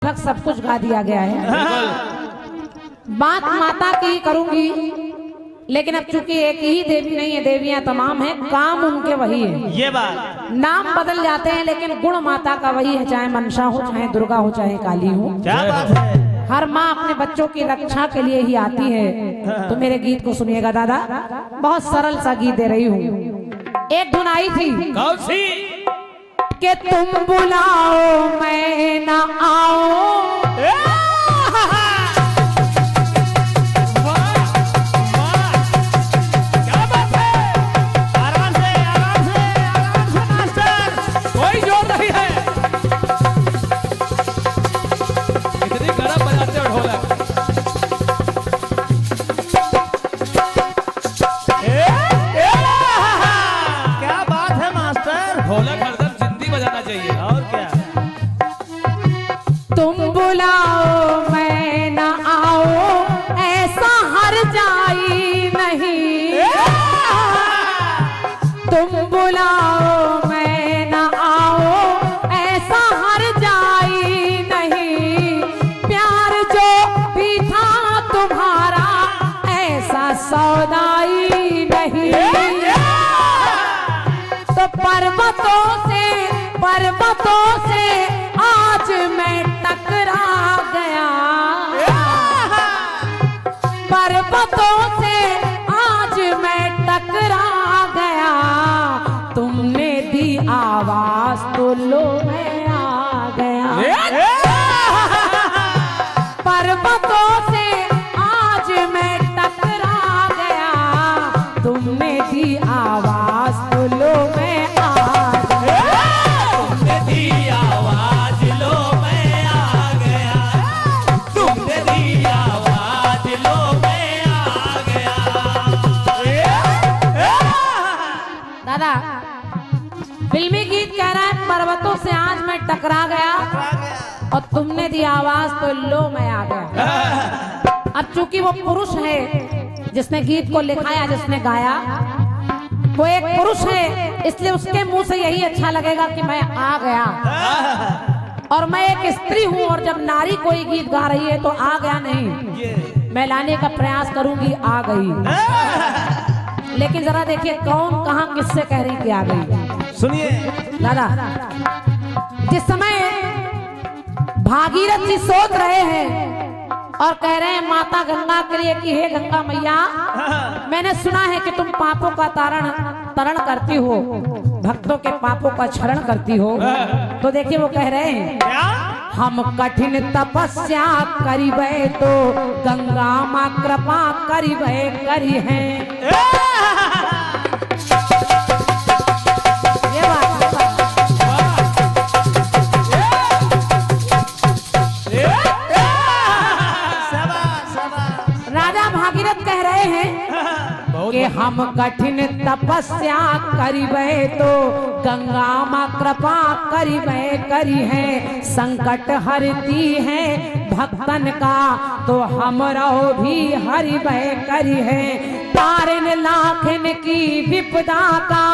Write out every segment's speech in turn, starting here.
तक सब कुछ गा दिया गया है। बात माता की करूंगी, लेकिन अब चूंकि एक ही देवी नहीं है, देवियां तमाम हैं, काम उनके वही है। ये बात, नाम बदल जाते हैं लेकिन गुण माता का वही है, चाहे मनसा हो, चाहे दुर्गा हो, चाहे काली हो। क्या बात है। हर माँ अपने बच्चों की रक्षा के लिए ही आती है। तो मेरे गीत को सुनिएगा दादा, बहुत सरल सा गीत दे रही हूँ। एक धुन आई थी, कौन सी? कि तुम बुलाओ मैं ना आऊं, बुलाओ मैं न आऊं ऐसा हर जाई नहीं, तुम बुलाओ मैं न आऊं ऐसा हर जाई नहीं, प्यार जो भी था तुम्हारा ऐसा सौदाई नहीं। तो पर्वतों से आज मैं टकरा गया, पर्वतों से आज मैं टकरा गया, तुमने दी आवाज तो लो मैं आ गया। पर्वतों से आज मैं टकरा गया, तुमने दी आवाज तो लो मैं आ गया, तुमने दी आवाज लो मैं आ गया, तुमने दी आवाज लो मैं आ गया। दादा फिल्मी गीत कह रहा है, पर्वतों से आज मैं टकरा गया और तुमने दी आवाज तो लो मैं आ गया। अब चूंकि वो पुरुष है जिसने गीत को लिखाया, जिसने गाया, वो एक पुरुष है, इसलिए उसके मुंह से यही अच्छा लगेगा कि मैं आ गया। और मैं एक स्त्री हूँ, और जब नारी कोई गीत गा रही है तो आ गया नहीं, मैं लाने का प्रयास करूंगी आ गई। लेकिन जरा देखिए कौन कहाँ किससे कह रही कि आ गई। सुनिए दादा, जिस समय भागीरथ जी सोच रहे हैं और कह रहे हैं माता गंगा के लिए कि हे गंगा मैया, मैंने सुना है कि तुम पापों का तरण करती हो, भक्तों के पापों का क्षरण करती हो। तो देखिए वो कह रहे हैं, हम कठिन तपस्या करिबे तो गंगा माँ कृपा करिबे करी है। राजा भागीरथ कह रहे हैं कि हम कठिन तपस्या करिबे तो गंगा माँ कृपा करिबे करी है, संकट हरती है भक्तन का तो हमरो भी हरिबे करी है। तारन लाखन की विपदा का,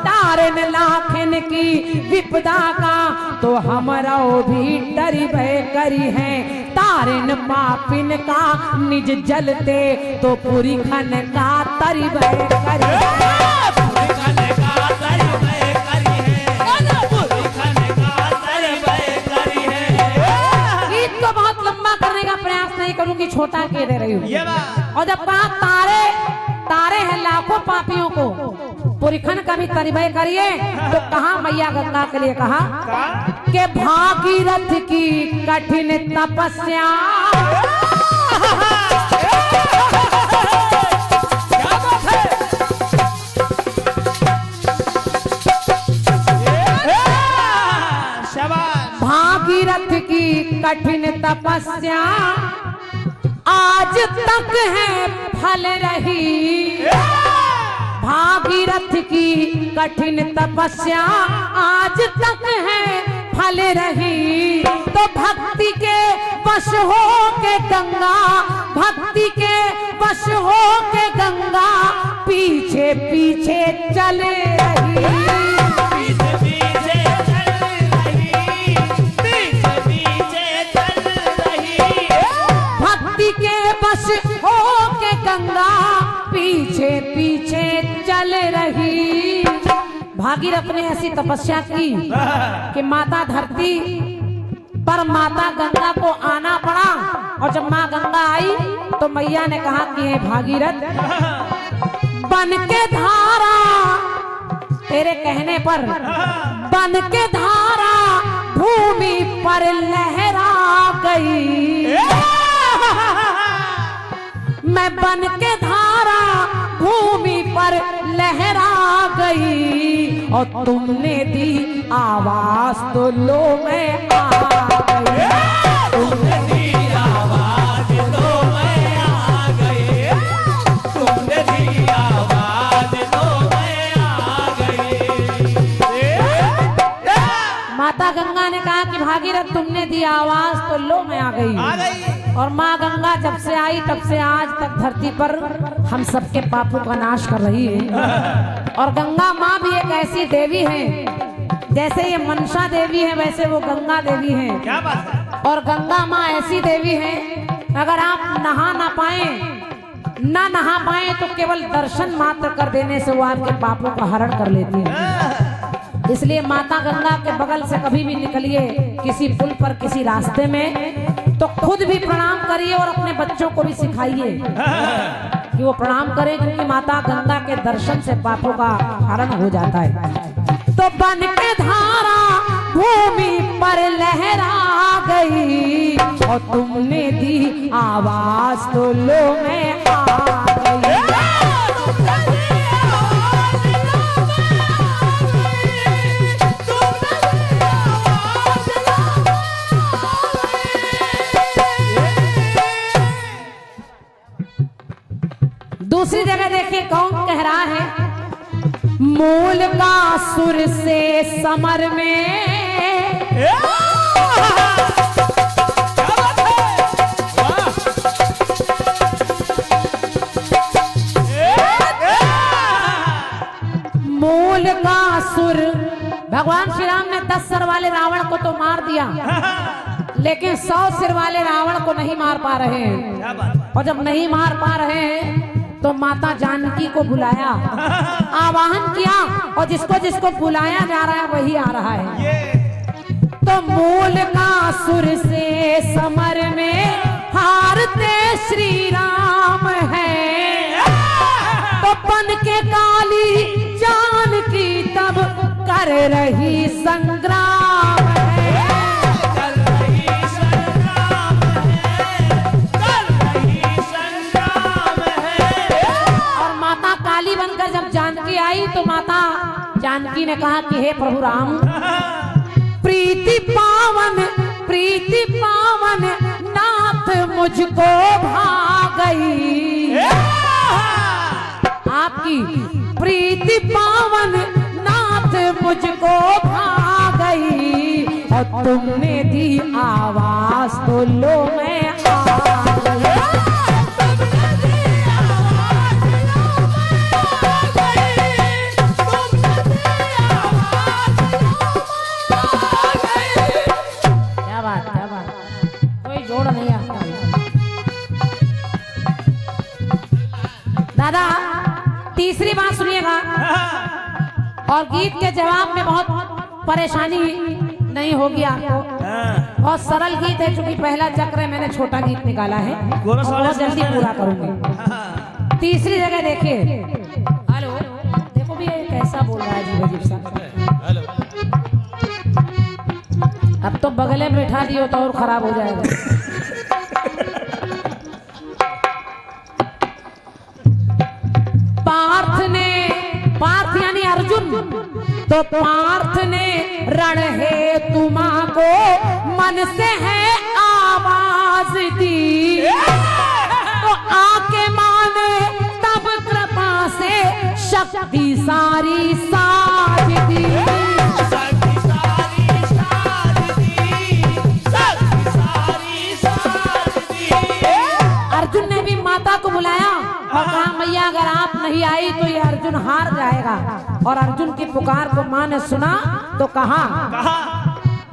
तारन लाखन की विपदा का तो हमरो भी डरिबे करी है। तारन पापिन का निज जलते तो पूरी खन का तरिबे करी है। गीत को बहुत लंबा करने का प्रयास नहीं करूंगी, छोटा के दे रही हूँ। और जब बात तारे हैं लाखों पापियों को पुरखन का भी तरिबे करिए, तो कहा मैया गंगा के लिए कहा कि भागीरथ की कठिन तपस्या, भागीरथ की कठिन तपस्या आज तक है फल रही, भागीरथ की कठिन तपस्या आज तक है फल रही। तो भक्ति के वश हो के गंगा, भक्ति के वश हो के गंगा पीछे पीछे चले रही। गंगा पीछे पीछे चल रही। भागीरथ ने ऐसी तपस्या की कि माता धरती पर माता गंगा को आना पड़ा। और जब माँ गंगा आई तो मैया ने कहा कि हे भागीरथ, बन के धारा, तेरे कहने पर बन के धारा भूमि पर लहरा गई। मैं बन के धारा भूमि पर लहरा गई और तुमने दी आवाज तो लो मैं आ गई। तुमने दी आवाज तो मैं आ गई। तुमने दी आवाज तो मैं आ गई। माता गंगा ने कहा कि भागीरथ तुमने दी आवाज तो लो मैं आ गई। और माँ गंगा जब से आई तब से आज तक धरती पर हम सबके पापों का नाश कर रही है। और गंगा माँ भी एक ऐसी देवी है, जैसे ये मनसा देवी है वैसे वो गंगा देवी है। क्या बात है? और गंगा माँ ऐसी देवी है, अगर आप नहा ना पाए, ना नहा पाए तो केवल दर्शन मात्र कर देने से वो आपके पापों का हरण कर लेती है। इसलिए माता गंगा के बगल से कभी भी निकलिए किसी पुल पर, किसी रास्ते में, तो खुद भी प्रणाम करिए और अपने बच्चों को भी सिखाइए कि वो प्रणाम करें, क्योंकि माता गंगा के दर्शन से पापों का हरण हो जाता है। तो बन के धारा भूमि पर लहरा गई और तुमने दी आवाज तो लो मैं आ गई। दूसरी जगह देखिए कौन कह रहा है, मूल का सुर से समर में मूल का सुर। भगवान श्री राम ने 10 सिर वाले रावण को तो मार दिया, लेकिन 100 सिर वाले रावण को नहीं मार पा रहे हैं। और जब नहीं मार पा रहे हैं तो माता जानकी को बुलाया, आवाहन किया, और जिसको जिसको बुलाया जा रहा है वही आ रहा है। तो मूल का सुर से समर में हारते श्री राम है। तो बन के काली जानकी तब कर रही संग्राम है। काली बनकर जब जानकी आई तो माता जानकी ने कहा कि हे प्रभु राम, प्रीति पावन नाथ मुझको भा गई। आपकी प्रीति पावन नाथ मुझको भा गई और तुमने दी आवाज तो लो मैं आ गई। दादा तीसरी बात सुनिएगा, और गीत के जवाब में बहुत परेशानी नहीं होगी आपको। बहुत सरल गीत है, चूंकि पहला चक्र है, मैंने छोटा गीत निकाला है, बहुत जल्दी पूरा करूंगी। तीसरी जगह देखिए, हेलो देखो भी कैसा बोल रहा है अजीब सा। अब तो बगले में बैठा दियो तो और खराब हो जाएगा। पार्थ यानी अर्जुन, तो पार्थ ने रण है तुम्हाको मन से है आवाज दी। तो आके माने तब कृपा से शक्ति सारी साध दी। अर्जुन ने भी माता को बुलाया और कहा मैया अगर आप नहीं आई तो ये अर्जुन हार जाएगा। और अर्जुन की पुकार को मां ने सुना तो कहा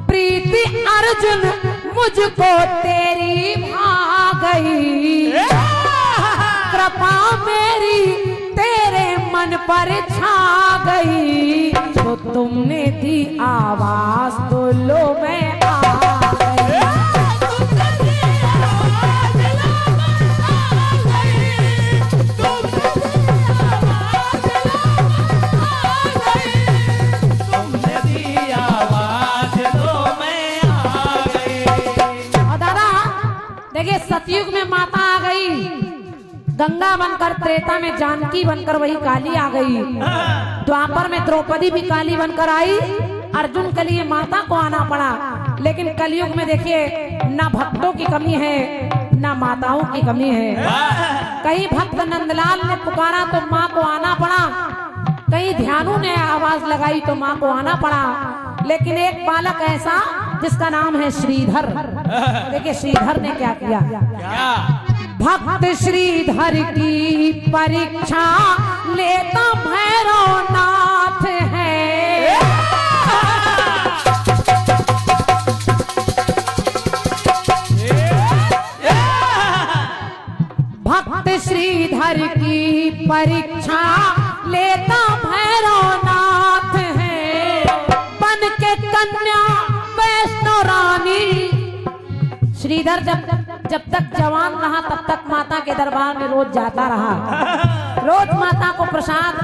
प्रीति अर्जुन मुझको तेरी भा गई। कृपा मेरी तेरे मन पर छा गई, तो तुमने दी आवाज तो लो मैं आ गई। तुमने दी आवाज लो मैं आ गई। और दादा देखिए, सतयुग में माता आ गई, गंगा बनकर, त्रेता में जानकी बनकर वही काली आ गई, द्वापर में द्रौपदी भी काली बनकर आई, अर्जुन के लिए माता को आना पड़ा। लेकिन कलयुग में देखिए ना भक्तों की कमी है ना माताओं की कमी है। कहीं भक्त नंदलाल ने पुकारा तो माँ को आना पड़ा, कहीं ध्यानु ने आवाज लगाई तो माँ को आना पड़ा। लेकिन एक बालक ऐसा जिसका नाम है श्रीधर, देखिए श्रीधर ने क्या किया। भक्त श्रीधर की परीक्षा लेता भैरवनाथ है, भक्त श्रीधर की परीक्षा लेता भैरवनाथ है, बन के कन्या वैष्णो रानी। श्रीधर जब तक जवान रहा तब तक माता के दरबार में रोज जाता रहा, रोज माता को प्रसाद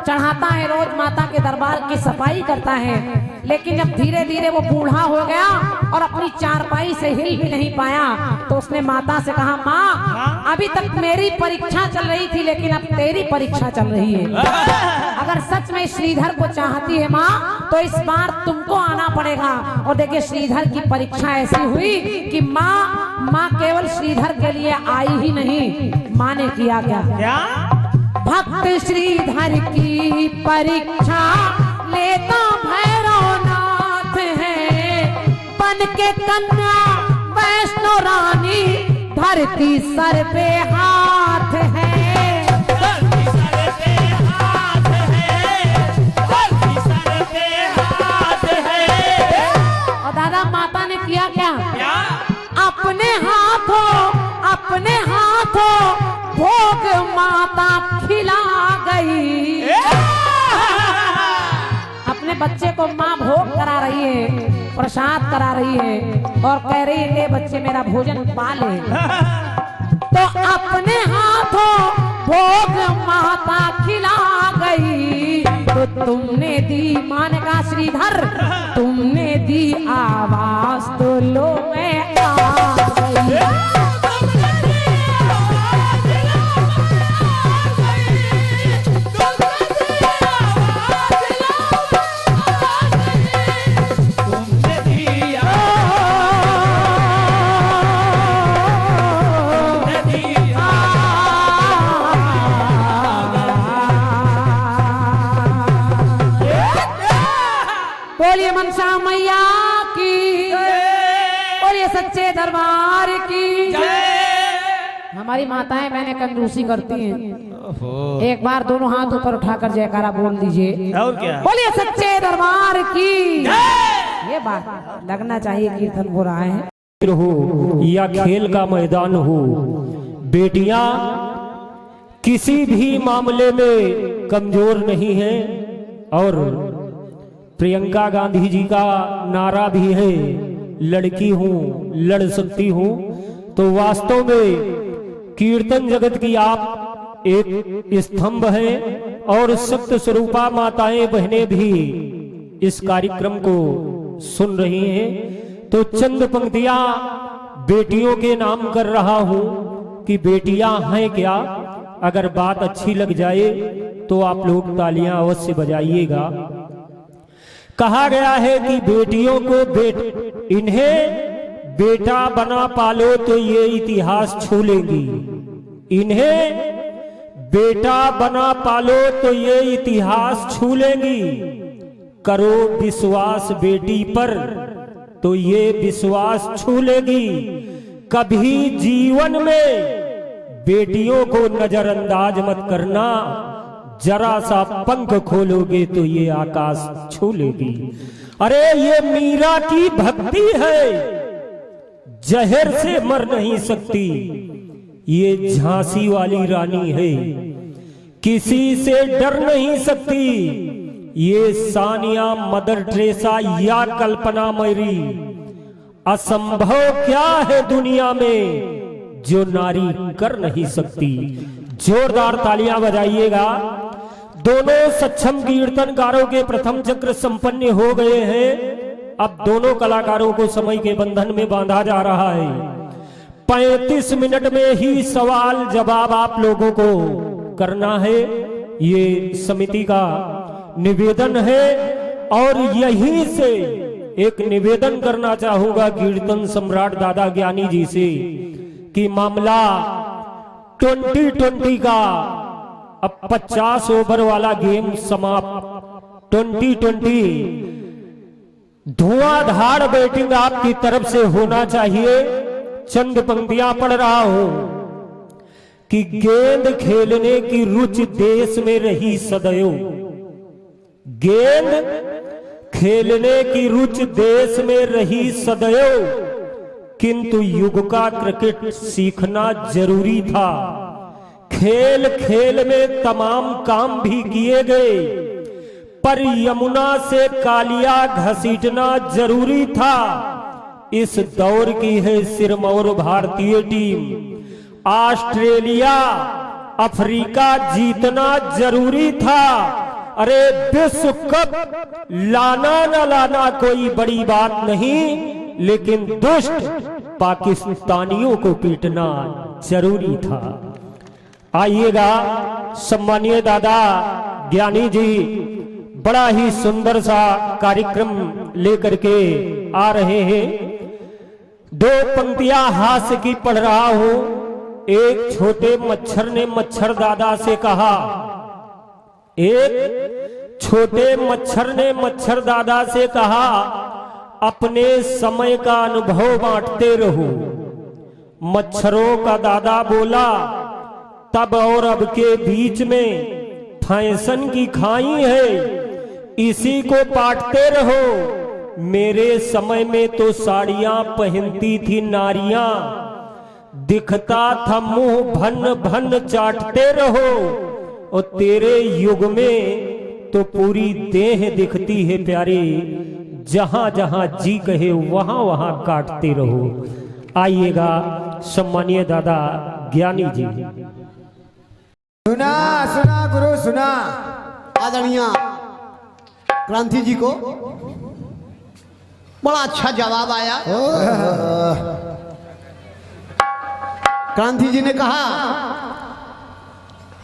चढ़ाता है, रोज माता के दरबार की सफाई करता है। लेकिन जब धीरे धीरे वो बूढ़ा हो गया और अपनी चारपाई से हिल भी नहीं पाया, तो उसने माता से कहा, माँ अभी तक मेरी परीक्षा चल रही थी लेकिन अब तेरी परीक्षा चल रही है। अगर सच में श्रीधर को चाहती है माँ तो इस बार तुमको आना पड़ेगा। और देखिए श्रीधर की परीक्षा ऐसी हुई कि माँ केवल श्रीधर के लिए आई ही नहीं, माँ ने किया क्या? भक्त श्रीधर की परीक्षा लेता भैरवनाथ है, बन के कन्या वैष्णो रानी, धरती सर पे हाथ है, धरती सर पे हाथ है, धरती सर पे हाथ है। और दादा माता ने किया क्या? अपने हाथों भोग माता खिला गई। अपने बच्चे को माँ भोग करा रही है, प्रसाद करा रही है और कह रही है ले बच्चे मेरा भोजन पा ले। तो अपने हाथों भोग माता खिला गई, तो तुमने दी, माँ ने कहा श्रीधर तुमने दी आवाज तो लो मैं आ गई। बोलिए मनसा मैया की, बोलिए सच्चे दरबार की। हमारी माताएं मैंने कंजूसी करती हैं, एक बार दोनों हाथ ऊपर उठाकर जयकारा बोल दीजिए। और क्या? बोलिए सच्चे दरबार की। ये बात लगना चाहिए कीर्तन हो रहा है। हो या खेल का मैदान हो, बेटियां किसी भी मामले में कमजोर नहीं है। और प्रियंका गांधी जी का नारा भी है, लड़की हूं लड़ सकती हूं। तो वास्तव में कीर्तन जगत की आप एक स्तंभ है और सप्त स्वरूपा माताएं बहनें भी इस कार्यक्रम को सुन रही हैं। तो चंद पंक्तियां बेटियों के नाम कर रहा हूं कि बेटियां हैं क्या। अगर बात अच्छी लग जाए तो आप लोग तालियां अवश्य बजाइएगा। कहा गया है कि बेटियों को इन्हें बेटा बना पालो तो ये इतिहास छू लेंगी। इन्हें बेटा बना पालो तो ये इतिहास छू लेंगी। करो विश्वास बेटी पर तो ये विश्वास छू लेगी। कभी जीवन में बेटियों को नजरअंदाज मत करना, जरा सा पंख खोलोगे तो ये आकाश छू लेगी। अरे ये मीरा की भक्ति है, जहर से मर नहीं सकती। ये झांसी वाली रानी है, किसी से डर नहीं सकती। ये सानिया, मदर टेरेसा या कल्पना मेरी, असंभव क्या है दुनिया में जो नारी कर नहीं सकती। जोरदार तालियां बजाइएगा। दोनों सक्षम कीर्तनकारों के प्रथम चक्र संपन्न हो गए हैं। अब दोनों कलाकारों को समय के बंधन में बांधा जा रहा है। 35 मिनट में ही सवाल जवाब आप लोगों को करना है, ये समिति का निवेदन है। और यहीं से एक निवेदन करना चाहूंगा कीर्तन सम्राट दादा ज्ञानी जी से कि मामला 2020 का अब 50 ओवर वाला गेम समाप्त। 2020 धुआंधार बैटिंग आपकी तरफ से होना चाहिए। चंद पंक्तियां पढ़ रहा हूं कि गेंद खेलने की रुचि देश में रही सदैव। गेंद खेलने की रुचि देश में रही सदैव, किंतु युग का क्रिकेट सीखना जरूरी था। खेल खेल में तमाम काम भी किए गए, पर यमुना से कालिया घसीटना जरूरी था। इस दौर की है सिरमौर भारतीय टीम। ऑस्ट्रेलिया, अफ्रीका जीतना जरूरी था। अरे विश्व कप लाना न लाना कोई बड़ी बात नहीं, लेकिन दुष्ट पाकिस्तानियों को पीटना जरूरी था। आइएगा, सम्मानीय दादा ज्ञानी जी बड़ा ही सुंदर सा कार्यक्रम लेकर के आ रहे हैं। 2 पंक्तियां हास्य की पढ़ रहा हूं। एक छोटे मच्छर ने मच्छर दादा से कहा, एक छोटे मच्छर ने मच्छर दादा से कहा, अपने समय का अनुभव बांटते रहो। मच्छरों का दादा बोला, तब और अब के बीच में फैशन की खाई है, इसी को पाटते रहो। मेरे समय में तो साड़ियां पहनती थी नारियां, दिखता था मुंह भन भन चाटते रहो। और तेरे युग में तो पूरी देह दिखती है प्यारे, जहां जहां जी कहे वहां वहां काटते रहो। आइएगा सम्मानीय दादा ज्ञानी जी। सुना सुना गुरु सुना। आदरणीय क्रांति जी को बड़ा अच्छा जवाब आया। क्रांति जी ने कहा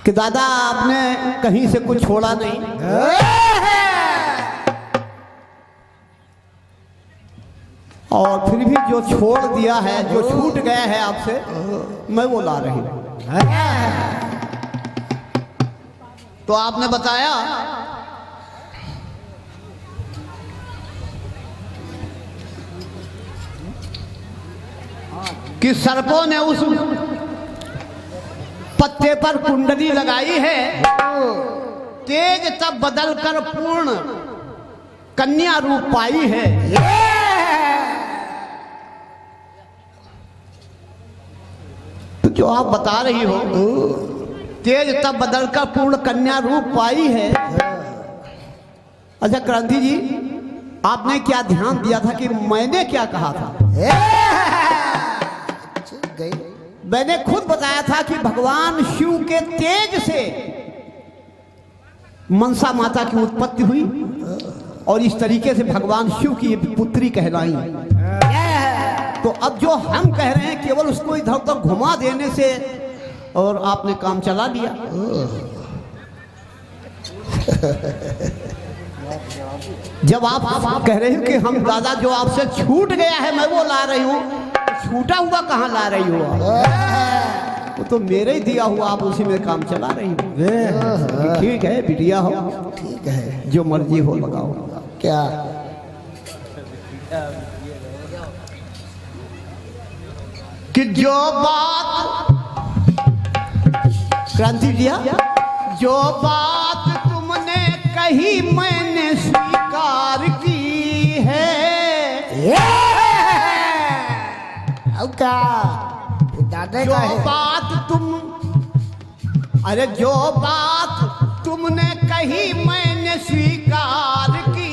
कि दादा आपने कहीं से कुछ छोड़ा नहीं, और फिर भी जो छोड़ दिया है, जो छूट गया है आपसे, मैं वो ला रही हूं। तो आपने बताया कि सर्पों ने उस पत्ते पर कुंडली लगाई है, तेज तब बदलकर पूर्ण कन्या रूप पाई है। तो जो आप बता रही हो, तेज तब बदलकर पूर्ण कन्या रूप पाई है। अच्छा क्रांति जी, आपने क्या ध्यान दिया था कि मैंने क्या कहा था? मैंने खुद बताया था कि भगवान शिव के तेज से मनसा माता की उत्पत्ति हुई, और इस तरीके से भगवान शिव की पुत्री कहलाई। तो अब जो हम कह रहे हैं, केवल उसको इधर उधर घुमा देने से और आपने काम चला लिया। जब आप कह रहे हो कि हम दादा जो आपसे छूट गया है मैं वो ला रही हूं, छूटा हुआ कहां ला रही हो? वो तो मेरे ही दिया हुआ, आप उसी में काम चला रही हो। ठीक है बिटिया हो, ठीक है, जो मर्जी हो लगाओ। क्या कि जो बात क्रांति दिया, जो बात तुमने कही मैंने स्वीकार की है। दादा जो का है। बात तुम, अरे जो बात तुमने कही मैंने स्वीकार की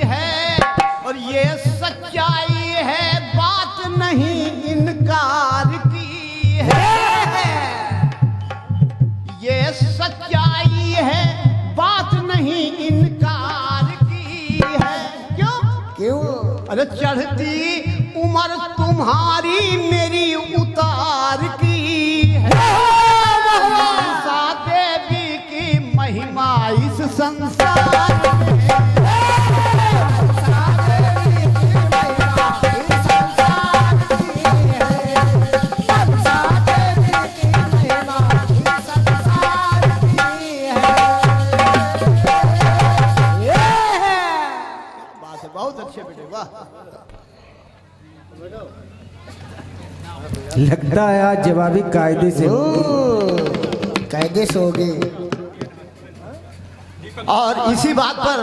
है, और ये सच्चाई है, बात नहीं इनकार की है। ये सच्चाई है, बात नहीं इनकार की है। क्यों? अरे चढ़ती उम्र तुम्हारी मेरी उतार की है। सा देवी की महिमा इस संसार में। बहुत अच्छे बेटे, वाह। लगता है आज जवाबी कायदे से कायदे से हो गए। और इसी बात पर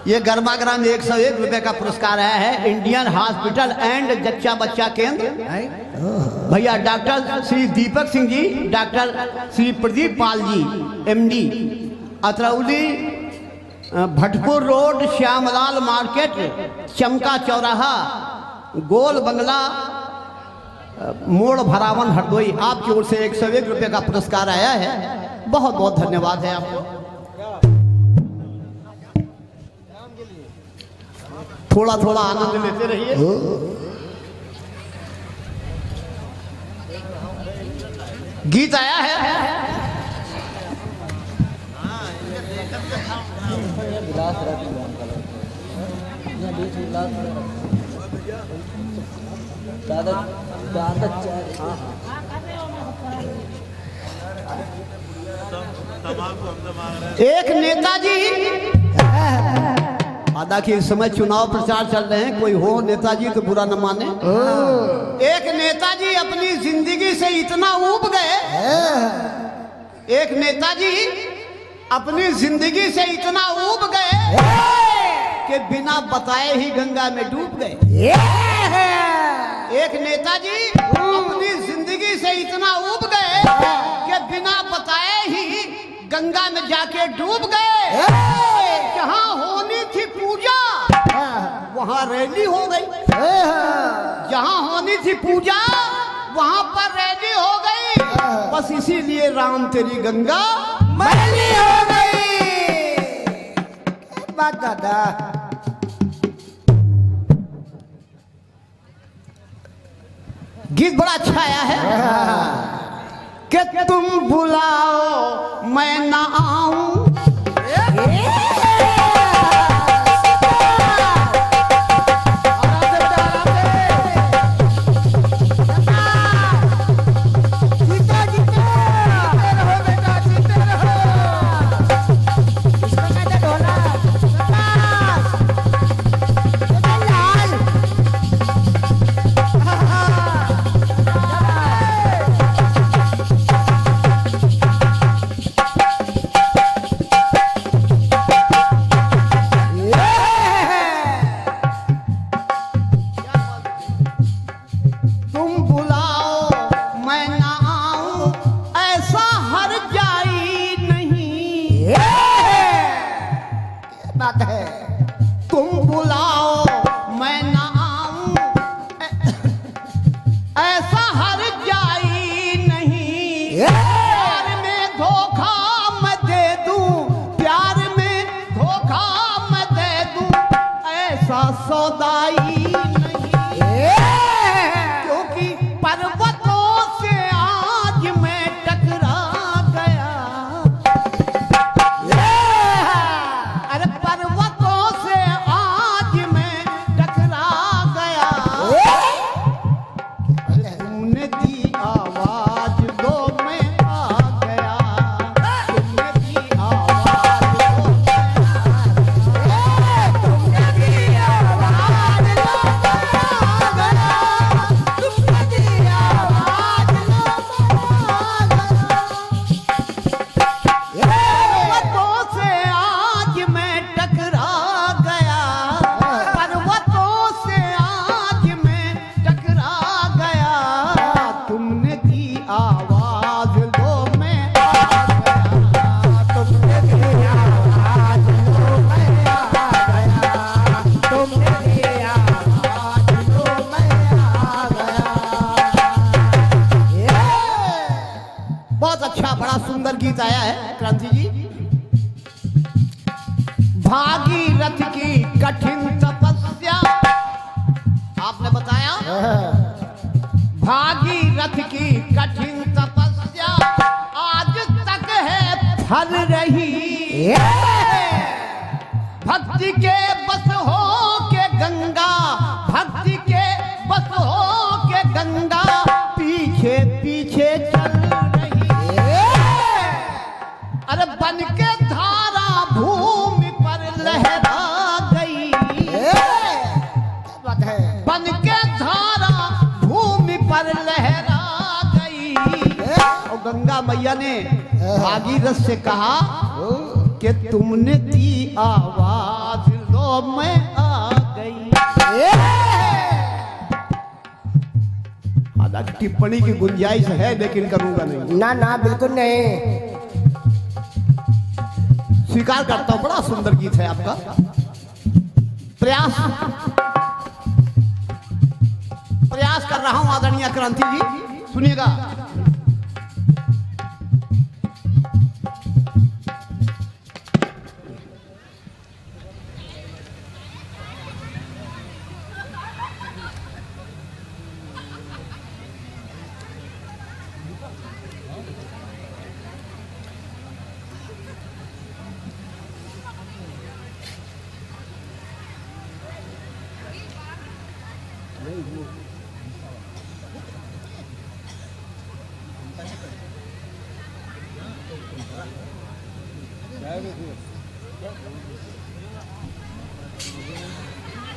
ये गर्मा गर्म 101 रुपए का पुरस्कार आया है इंडियन हॉस्पिटल एंड जच्चा बच्चा केंद्र। भैया doctor Shri Deepak Singh ji, doctor Shri Pradeep Pal ji, MD, Atrauli, Bhatpur road, Shyamlal market, Chamka चौराहा, गोल बंगला, मोड़ भरावन, हरदोई। आपकी ओर से 101 रुपए का पुरस्कार आया है। बहुत बहुत धन्यवाद है आपको। थोड़ा थोड़ा आनंद लेते रहिए। गीत आया है। एक नेताजी, आदा कि इस समय चुनाव प्रचार चल रहे हैं, कोई हो नेताजी तो बुरा न माने। एक नेताजी अपनी जिंदगी से इतना ऊब गए, एक नेताजी अपनी जिंदगी से इतना ऊब गए कि बिना बताए ही गंगा में डूब गए। एक नेताजी अपनी जिंदगी से इतना ऊब गए कि बिना बताए ही गंगा में जाके डूब गए। जहां होनी थी पूजा वहां रैली हो गई, जहां होनी थी पूजा वहां पर रैली हो गई। बस इसीलिए राम तेरी गंगा मैली हो गई। बात दादा गीत बड़ा अच्छा आया है कि तुम बुलाओ मैं ना आऊं। सुंदर गीत आया है क्रांति जी। भागीरथ की कठिन तपस्या, आपने बताया भागीरथ की कठिन तपस्या आज तक है फल रही। भक्ति के बस हो के गंगा, भक्ति के बस हो के गंगा पीछे पीछे चल रही। अरे बन के धारा भूमि पर लहरा गई, बन के धारा भूमि पर लहरा गई। और गंगा मैया ने भागीरथ से कहा कि तुमने दी आवाज लो मैं आ गई। हालांकि टिप्पणी की गुंजाइश है लेकिन करूंगा नहीं। ना ना बिल्कुल नहीं। स्वीकार करता हूं, बड़ा सुंदर गीत है आपका। प्रयास कर रहा हूं आदरणीय क्रांति जी, सुनिएगा।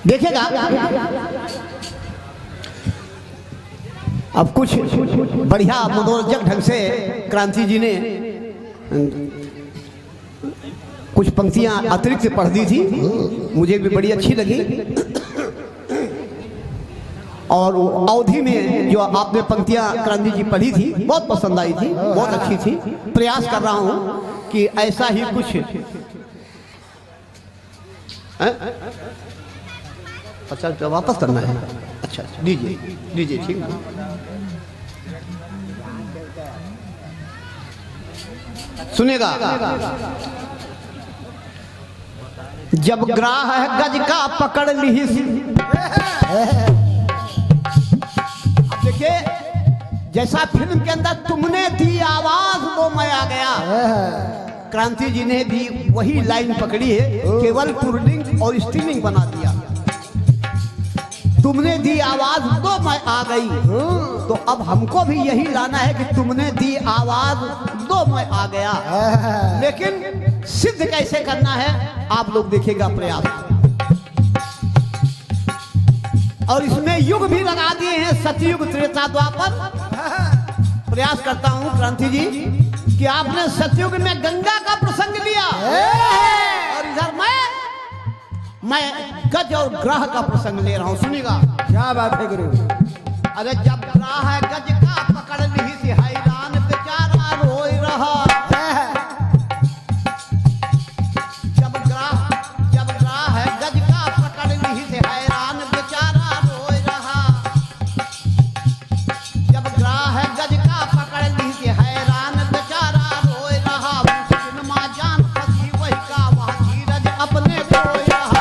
देखिएगा अब कुछ बढ़िया मनोरंजक ढंग से क्रांति जी ने कुछ पंक्तियां अतिरिक्त पढ़ दी थी, मुझे भी बड़ी अच्छी लगी। और अवधि में जो आपने पंक्तियां क्रांति जी पढ़ी थी बहुत पसंद आई थी, बहुत अच्छी थी। प्रयास कर रहा हूं कि ऐसा ही कुछ अच्छा वापस करना है। अच्छा दीजिए दीजिए, ठीक है। सुनिएगा। जब ग्राह गज का पकड़ ली, अब देखिए जैसा फिल्म के अंदर तुमने दी आवाज वो मैं आ गया, क्रांति जी ने भी वही लाइन पकड़ी है, केवल पुलिंग और स्त्रीलिंग बना दिया। तुमने दी आवाज तो मैं आ गई, तो अब हमको भी यही लाना है कि तुमने दी आवाज तो मैं आ गया। लेकिन सिद्ध कैसे करना है आप लोग देखिएगा प्रयास। और इसमें युग भी लगा दिए हैं, सतयुग त्रेता द्वापर। प्रयास करता हूं क्रांति जी कि आपने सतयुग में गंगा का प्रसंग लिया और इधर मैं गज और ग्रह का प्रसंग ले रहा हूं। सुनिएगा। क्या बात है गुरु। अरे जब ग्रह गज का पकड़ ली थी, हैरान बेचारा रोई रहा। जब ग्रह गज का पकड़ ली थी, हैरान बेचारा रोई रहा। जब ग्रह गज का पकड़ ली थी, हैरान बेचारा रोई रहा। मुश्किल मां जान फंसी वही का वह धीरज अपने खोई रहा।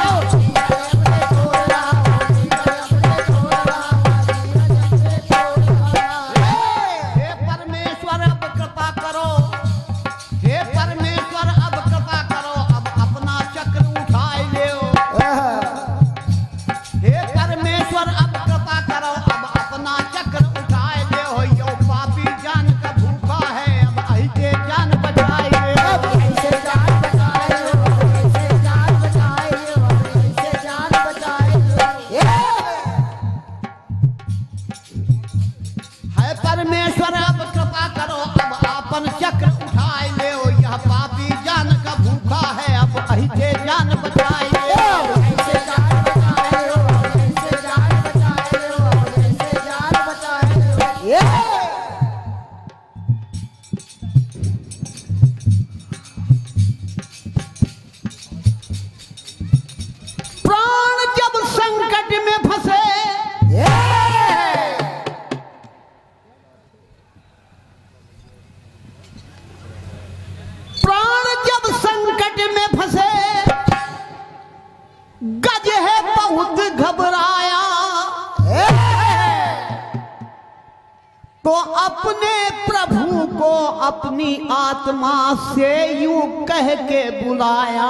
तो अपने प्रभु को अपनी आत्मा से यूं कह के बुलाया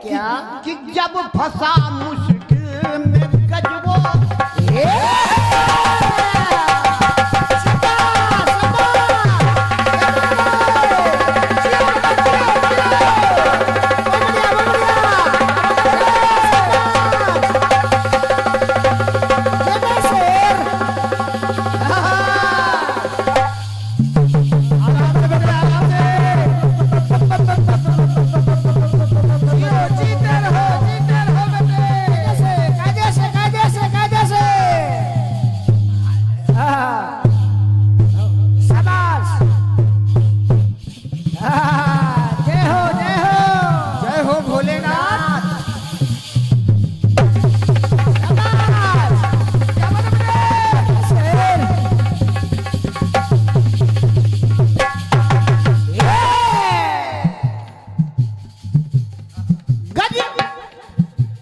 क्या कि जब फंसा मुश्किल में गजबो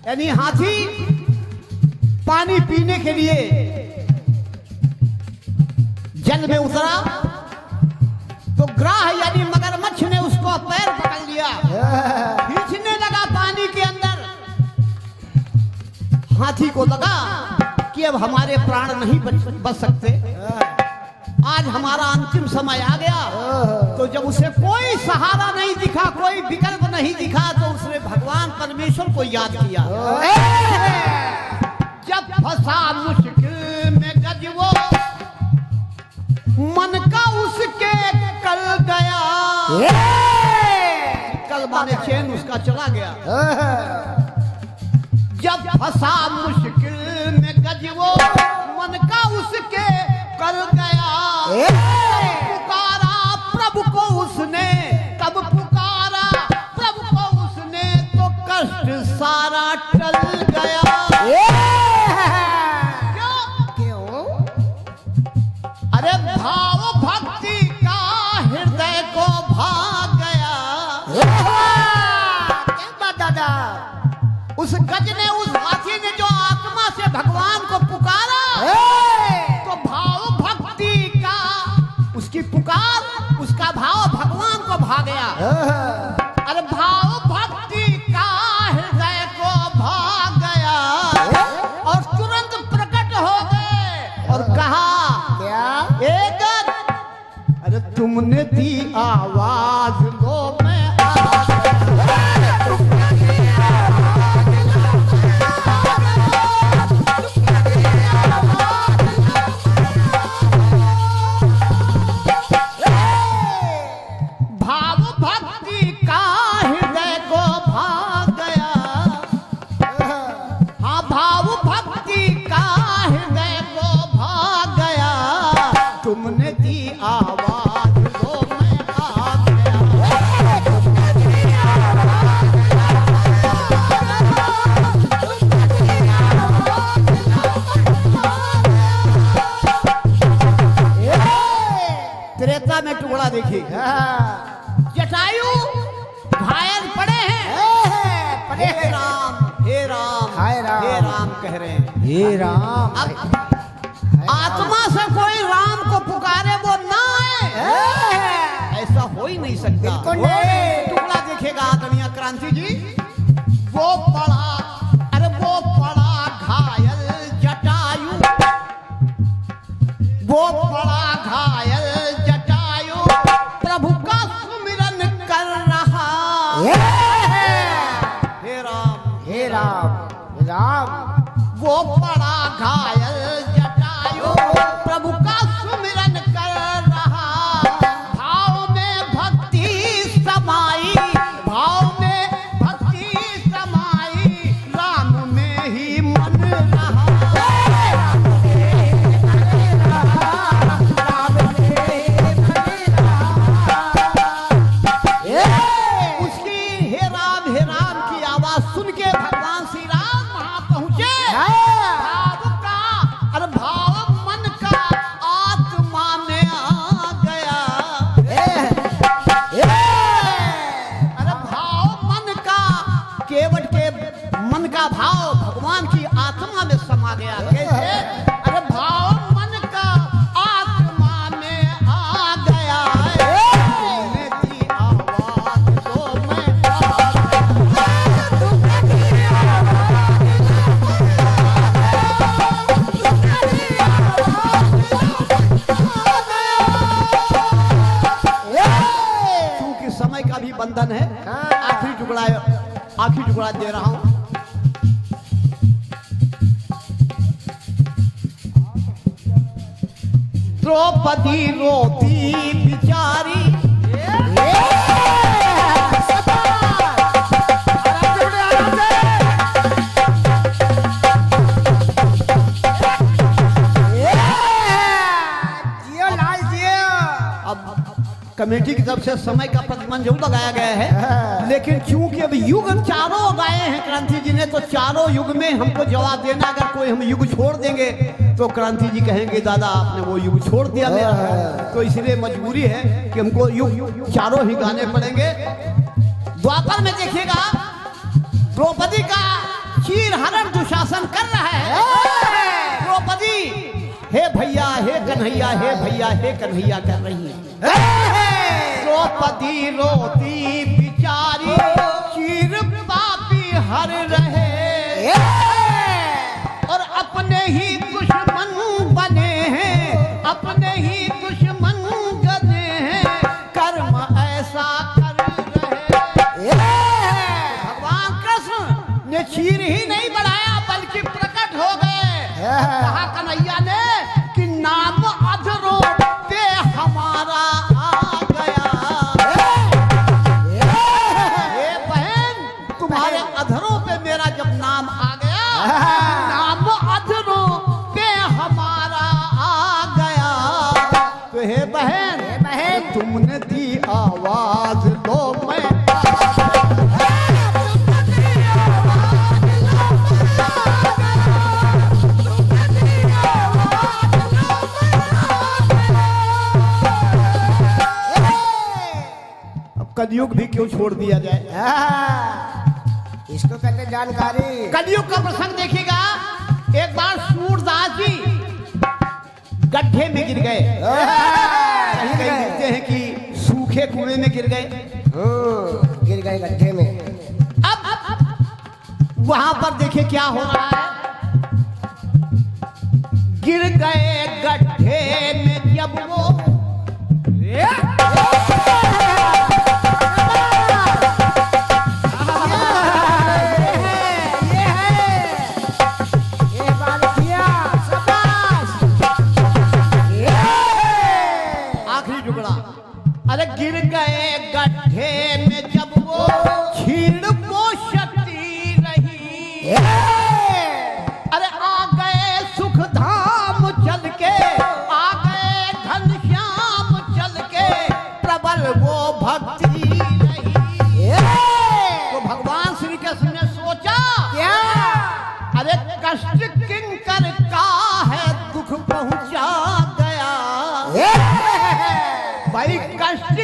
यानी हाथी पानी पीने के लिए जल में उतरा तो ग्राह यानी मगरमच्छ ने उसको पैर पकड़ लिया, खींचने लगा पानी के अंदर। हाथी को लगा कि अब हमारे प्राण नहीं बच सकते, आज हमारा अंतिम समय आ गया। तो जब उसे कोई सहारा नहीं दिखा, कोई विकल्प नहीं दिखा, तो उसने भगवान परमेश्वर को याद किया। जब फंसा मुश्किल में गजबो मन का उसके कल गया, कल माने चैन उसका चला गया। जब फंसा मुश्किल में गजबो मन का उसके कल गया, पुकारा प्रभु को उसने, तब पुकारा प्रभु को उसने, तो कष्ट सारा टल गया। क्यों? अरे भाव भक्ति का हृदय को भाग गया। क्या बात दादा? उस गज ने, उस हाथी ने जो आत्मा से भगवान को पुकारा, तो भाव भक्ति का, उसकी पुकार, उसका भाव भगवान को भा गया। अरे भाव भक्ति का हृदय को भाग गया और तुरंत प्रकट हो गए और कहा क्या? एक अरे तुमने दी आवाज लो मैं तुमने दी आवाज लो मैं आ गया। तुमने दी आवाज त्रेता में टुकड़ा देखिए, जटायु घायल पड़े हैं, पड़े हे राम हे राम हे राम कह रहे हैं, हे राम। आत्मा से कोई राम को पुकारे वो ना आए, ऐसा हो ही नहीं सकता। टुकड़ा देखेगा दुनिया क्रांति जी, वो पड़ा, अरे वो पड़ा घायल जटायु, वो पड़ा घायल जटायु, प्रभु का सुमिरन कर रहा। हे राम हे राम राम, वो पड़ा घायल प्रभु का सुमिरन कर रहा। भाव में भक्ति समाई, भाव में भक्ति समाई, राम में ही मन रहा। उसकी हे राम की आवाज सुन के भगवान श्री राम बंधन है। आखिरी टुकड़ा दे रहा हूँ। द्रौपदी रोती बिचारी, कमेटी की तरफ से समय का प्रतिबंध जरूर लगाया गया है, लेकिन चूंकि अब युग चारों गाए हैं क्रांति जी ने, तो चारों युग में हमको जवाब देना। अगर कोई हम युग छोड़ देंगे तो क्रांति जी कहेंगे दादा आपने वो युग छोड़ दिया मेरा, तो इसलिए मजबूरी है कि हमको युग चारों ही गाने पड़ेंगे। द्वापर में देखिएगा द्रौपदी का चीर हरण दुशासन कर रहा है। द्रौपदी हे भैया हे कन्हैया, हे भैया हे कन्हैया कर रही है। द्रौपदी रोती बिचारी, चीर पापी हर रहे, और अपने ही दुश्मन बने हैं, अपने ही दुश्मन बने हैं, कर्म ऐसा कर रहे। भगवान कृष्ण ने चीर ही नहीं बढ़ाया बल्कि प्रकट हो गए। कहा कन्हैया ने कि नाम अधरों पे हमारा आ गया। हे बहन तुम्हारे अधरों पे मेरा जब नाम आ गया, नाम अधरों पे हमारा आ गया। तो हे बहन तुमने दी आवाज लो मैं कलयुग भी क्यों छोड़ दिया जाए। इसको कहते जानकारी। कलयुग का प्रसंग देखिएगा। एक बार सूरदास जी गड्ढे में गिर गए। कहीं कहीं कहते हैं कि सूखे कुएं में गिर गए। गिर गए गड्ढे में। अब वहां पर देखिए क्या हो रहा है। गिर गए गड्ढे में जब वो गिर गए गड्ढे में जब वो छीड़ पोषती रही। अरे आ गए सुख धाम चल के, आ गए घनश्याम चल के, प्रबल वो भक्ति रही। तो भगवान श्री कृष्ण ने सोचा क्या, अरे कष्ट किंकर का है दुख पहुंचा गया। भाई कष्ट